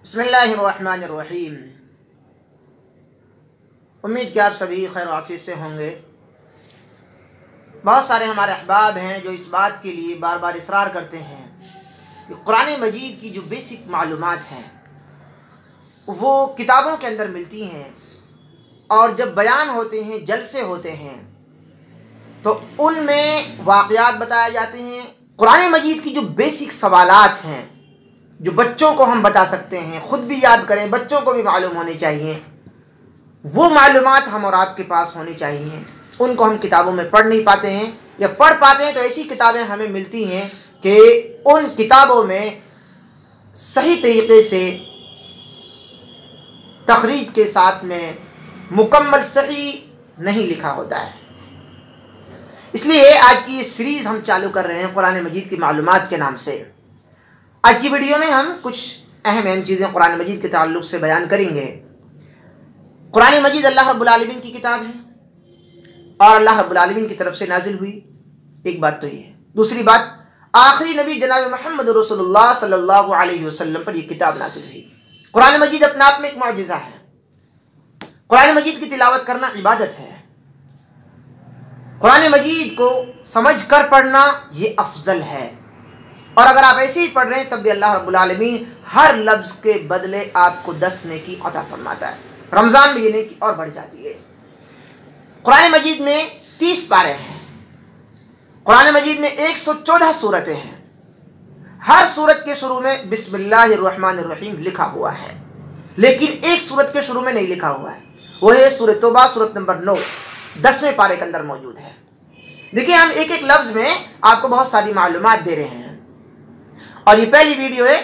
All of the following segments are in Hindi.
बिस्मिल्लाहिर्रहमानिर्रहीम। उम्मीद कि आप सभी खैर आफियत से होंगे। बहुत सारे हमारे अहबाब हैं जो इस बात के लिए बार बार इसरार करते हैं कि कुरान मजीद की जो बेसिक मालूमात हैं वो किताबों के अंदर मिलती हैं और जब बयान होते हैं, जलसे होते हैं, तो उनमें वाक़यात बताए जाते हैं। कुरान मजीद की जो बेसिक सवालात हैं जो बच्चों को हम बता सकते हैं, ख़ुद भी याद करें, बच्चों को भी मालूम होनी चाहिए, वो मालूमात हम और आपके पास होनी चाहिए। उनको हम किताबों में पढ़ नहीं पाते हैं, या पढ़ पाते हैं तो ऐसी किताबें हमें मिलती हैं कि उन किताबों में सही तरीक़े से तखरीज के साथ में मुकम्मल सही नहीं लिखा होता है। इसलिए आज की ये सीरीज़ हम चालू कर रहे हैं कुरान मजीद की मालूमात के नाम से। आज की वीडियो में हम कुछ अहम चीज़ें कुरान मजीद के ताल्लुक़ से बयान करेंगे। कुरान मजीद अल्लाह रब्बुल आलमीन की किताब है और अल्लाह रब्बुल आलमीन की तरफ से नाजिल हुई। एक बात तो ये है। दूसरी बात, आखिरी नबी जनाब मोहम्मद रसूलुल्लाह सल्लल्लाहु अलैहि वसल्लम पर यह किताब नाजिल हुई। कुरान मजीद अपने आप में एक मुअजिज़ा है। कुरान मजीद की तिलावत करना इबादत है। कुरान मजीद को समझ कर पढ़ना ये अफजल है, और अगर आप ऐसे ही पढ़ रहे हैं तब भी अल्लाह रब्बुल आलमीन हर लफ्ज़ के बदले आपको 10 नेकी अता फरमाता है। रमज़ान में ये नेकी और बढ़ जाती है। कुरान मजीद में 30 पारे हैं। कुरान मजीद में 114 सूरतें हैं। हर सूरत के शुरू में बिस्मिल्लाहिर्रहमानिर्रहीम लिखा हुआ है, लेकिन एक सूरत के शुरू में नहीं लिखा हुआ है। वो है सूरत तौबा, सूरत नंबर 9, 10वें पारे के अंदर मौजूद है। देखिए, हम एक एक लफ्ज़ में आपको बहुत सारी मालूमात दे रहे हैं, और ये पहली वीडियो है।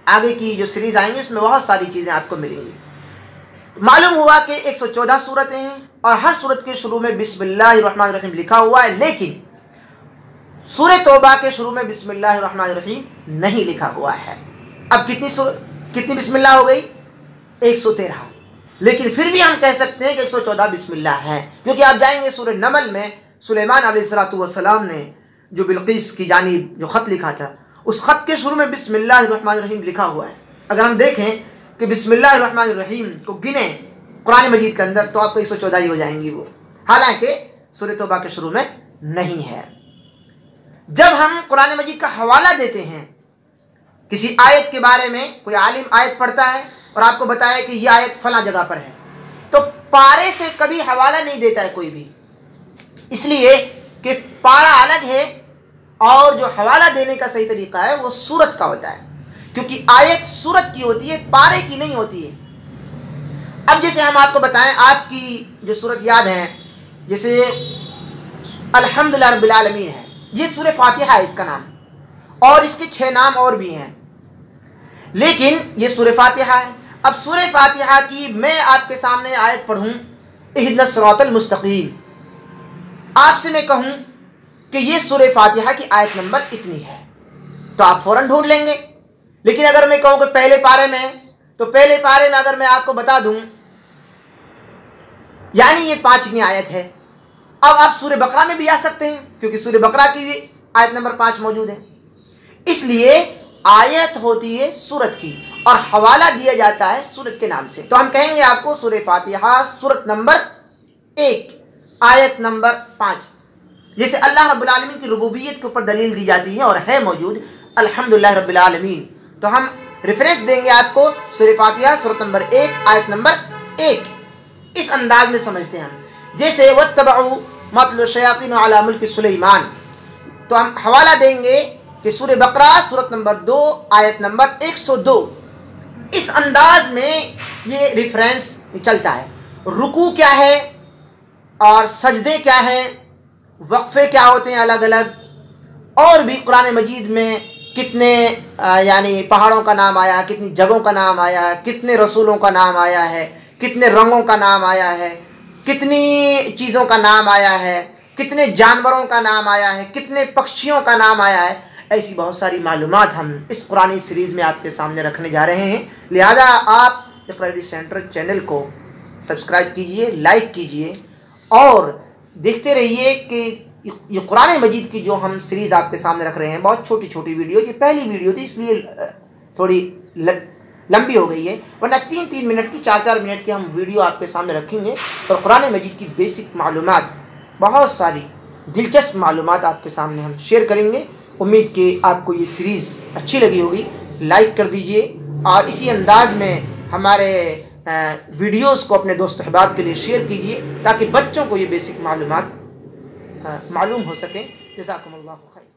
आगे की जो सीरीज़ आएंगी उसमें बहुत सारी चीज़ें आपको मिलेंगी। मालूम हुआ कि 114 सूरतें हैं और हर सूरत के शुरू में बिस्मिल्लाहिर्रहमानिर्रहीम लिखा हुआ है, लेकिन सूरह तौबा के शुरू में बिस्मिल्लाहिर्रहमानिर्रहीम नहीं लिखा हुआ है। अब कितनी बिस्मिल्लाह हो गई? 113। लेकिन फिर भी हम कह सकते हैं कि 114 बिस्मिल्लाह है, क्योंकि आप जाएंगे सूरह नमल में सुलेमान अलैहिस्सलाम ने जो बिल्किस की जानिब जो ख़त लिखा था, उस ख़त के शुरू में बिस्मिल्लाहिर्रहमानिर्रहीम लिखा हुआ है। अगर हम देखें कि बिस्मिल्लाहिर्रहमानिर्रहीम को गिने कुरान मजीद के अंदर तो आपको 114 ही हो जाएंगी वो, हालांकि सूरह तौबा के शुरू में नहीं है। जब हम कुरान मजीद का हवाला देते हैं, किसी आयत के बारे में कोई आलिम आयत पढ़ता है और आपको बताया कि यह आयत फला जगह पर है, तो पारे से कभी हवाला नहीं देता है कोई भी, इसलिए कि पारा अलग है और जो हवाला देने का सही तरीका है वो सूरत का होता है, क्योंकि आयत सूरत की होती है, पारे की नहीं होती है। अब जैसे हम आपको बताएं, आपकी जो सूरत याद है, जैसे अल्हम्दुलिल्लाह रब्बिल आलमीन है, ये सूरह फातिहा है इसका नाम, और इसके 6 नाम और भी हैं, लेकिन ये सूरह फातिहा है। अब सूरह फातिहा की मैं आपके सामने आयत पढ़ूँ, इहदिनस सिरातल मुस्तकीम, आपसे मैं कहूँ कि ये सूरह फातिहा की आयत नंबर इतनी है, तो आप फ़ौरन ढूंढ लेंगे। लेकिन अगर मैं कहूँ कि पहले पारे में, तो पहले पारे में अगर मैं आपको बता दूँ, यानी ये 5वीं आयत है। अब आप सूरह बकरा में भी आ सकते हैं, क्योंकि सूरह बकरा की भी आयत नंबर 5 मौजूद है। इसलिए आयत होती है सूरत की और हवाला दिया जाता है सूरत के नाम से। तो हम कहेंगे आपको सूरह फातिहा सूरत नंबर 1 आयत नंबर 5। जैसे अल्लाह रब्बुल आलमीन की रुबूबियत के ऊपर दलील दी जाती है और है मौजूद अल्हम्दुलिल्लाह रब्बिल आलमीन, तो हम रेफरेंस देंगे आपको सूरह फातिहा सूरत नंबर 1 आयत नंबर 1। इस अंदाज में समझते हैं हम, जैसे वत्तबउ मतलु शयातीन अला मुल्क सुलेमान, तो हम हवाला देंगे कि सूरह बकरा सूरत नंबर 2 आयत नंबर 102। इस अंदाज में ये रेफरेंस चलता है। रुकू क्या है और सजदे क्या हैं, वक्फे क्या होते हैं अलग अलग, और भी कुरान मजीद में कितने यानी पहाड़ों का नाम आया, कितनी जगहों का नाम आया, कितने रसूलों का नाम आया है, कितने रंगों का नाम आया है, कितनी चीज़ों का नाम आया है, कितने जानवरों का नाम आया है, कितने पक्षियों का नाम आया है, ऐसी बहुत सारी मालूमात हम इस कुरानी सीरीज़ में आपके सामने रखने जा रहे हैं। लिहाजा आप इक़रा स्टडी सेंटर चैनल को सब्सक्राइब कीजिए, लाइक कीजिए और देखते रहिए कि ये कुरान मजीद की जो हम सीरीज़ आपके सामने रख रहे हैं, बहुत छोटी छोटी वीडियो, ये पहली वीडियो थी इसलिए थोड़ी लंबी हो गई है, वरना 3-3 मिनट की 4-4 मिनट की हम वीडियो आपके सामने रखेंगे और कुरान मजीद की बेसिक मालूमात, बहुत सारी दिलचस्प मालूमात आपके सामने हम शेयर करेंगे। उम्मीद कि आपको ये सीरीज़ अच्छी लगी होगी। लाइक कर दीजिए और इसी अंदाज में हमारे वीडियोस को अपने दोस्त अहबाब के लिए शेयर कीजिए ताकि बच्चों को ये बेसिक मालूमात मालूम हो सके। जज़ाकुमुल्लाहु खैर।